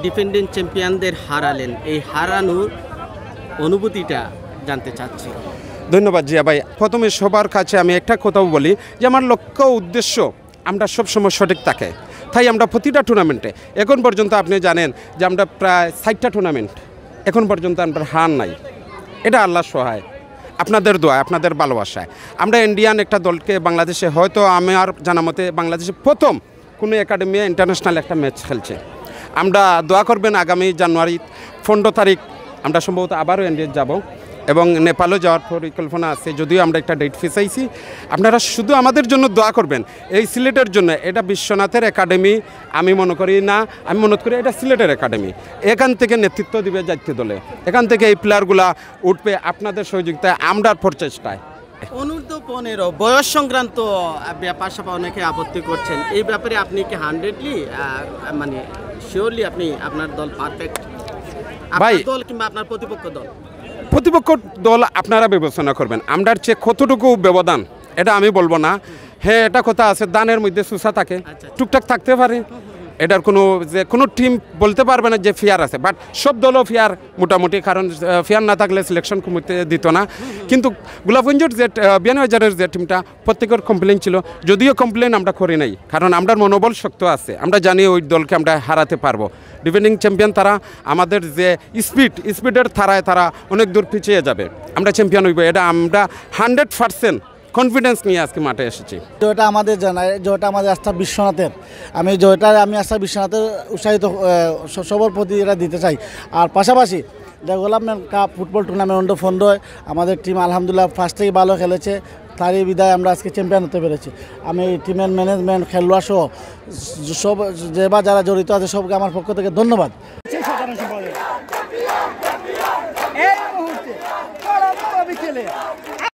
Defending চ্যাম্পিয়নদের হারালেন, এই হারানোর অনুভূতিটা জানতে চাচ্ছি। ধন্যবাদ জিয়া ভাই। প্রথমে সবার কাছে আমি একটা কথাও বলি যে আমার লক্ষ্য উদ্দেশ্য আমরা সবসময় সঠিক থাকে, তাই আমরা প্রতিটা টুর্নামেন্টে এখন পর্যন্ত আপনি জানেন যে আমরা প্রায় 60টা টুর্নামেন্ট এখন পর্যন্ত আমরা হার নাই। এটা আল্লাহর সহায়, আপনাদের দোয়া, আপনাদের ভালোবাসায় আমরা ইন্ডিয়ান একটা দলকে বাংলাদেশে হয়তো আমার জানা মতে বাংলাদেশে প্রথম কোনো একাডেমি ইন্টারন্যাশনাল একটা ম্যাচ খেলছে। আমরা দোয়া করবেন আগামী জানুয়ারি 15 তারিখ আমরা সম্ভবত আবারও ইন্ডিয়া যাব এবং নেপালও যাওয়ার পরিকল্পনা আছে, যদিও আমরা একটা ডেট ফিক্সাইছি। আপনারা শুধু আমাদের জন্য দোয়া করবেন। এই সিলেটের জন্য এটা বিশ্বনাথের একাডেমি আমি মনে করি না, আমি মনে করি এটা সিলেটের একাডেমি। এখান থেকে নেতৃত্ব দিবে জাতীয় দলে, এখান থেকে এই প্লেয়ারগুলা উঠবে আপনাদের সহযোগিতায়, আমরা প্রচেষ্টায়। অনূর্ধ্ব-15 বয়স সংক্রান্ত ব্যাপার স্যাপার অনেকে আপত্তি করছেন, এই ব্যাপারে আপনি কি 100লি মানে শিওরলি আপনি আপনার দল পারফেক্ট, ভাই দল কিংবা আপনার প্রতিপক্ষ দল আপনারা বিবেচনা করবেন। আমরার চেয়ে কতটুকু ব্যবধান এটা আমি বলবো না। হ্যাঁ, এটা কথা আছে, দানের মধ্যে সুসা থাকে, টুকটাক থাকতে পারে। এটার কোনো টিম বলতে পারবে না যে ফেয়ার আছে, বাট সব দলও ফেয়ার মোটামুটি, কারণ ফেয়ার না থাকলে সিলেকশন কমিতে দিত না। কিন্তু গোলাপগঞ্জের যে বিয়ানীবাজারের যে টিমটা প্রত্যেকের কমপ্লেন ছিল, যদিও কমপ্লেন আমরা করি নাই, কারণ আমরা মনোবল শক্ত আছে, আমরা জানি ওই দলকে আমরা হারাতে পারবো। ডিফেন্ডিং চ্যাম্পিয়ন তারা, আমাদের যে স্পিডের ধারায় তারা অনেক দূর পিছিয়ে যাবে, আমরা চ্যাম্পিয়ন হইব, এটা আমরা 100% কনফিডেন্স নিয়ে আজকে মাঠে এসেছি। যেটা আমাদের জানায়, যেটা আমাদের আস্থা বিশ্বনাথের, আমি আস্থা বিশ্বনাথের উৎসাহিত সবার প্রতি এটা দিতে চাই। আর পাশাপাশি ডেভেলপমেন্ট কাপ ফুটবল টুর্নামেন্ট অনূর্ধ্ব-15 আমাদের টিম আলহামদুলিল্লাহ ফার্স্ট থেকেই ভালো খেলেছে, তারই বিদায় আমরা আজকে চ্যাম্পিয়ন হতে পেরেছি। আমি টিমের ম্যানেজমেন্ট, খেলোয়াড় সহ সব যারা জড়িত আছে সবকে আমার পক্ষ থেকে ধন্যবাদ। এই মুহূর্তে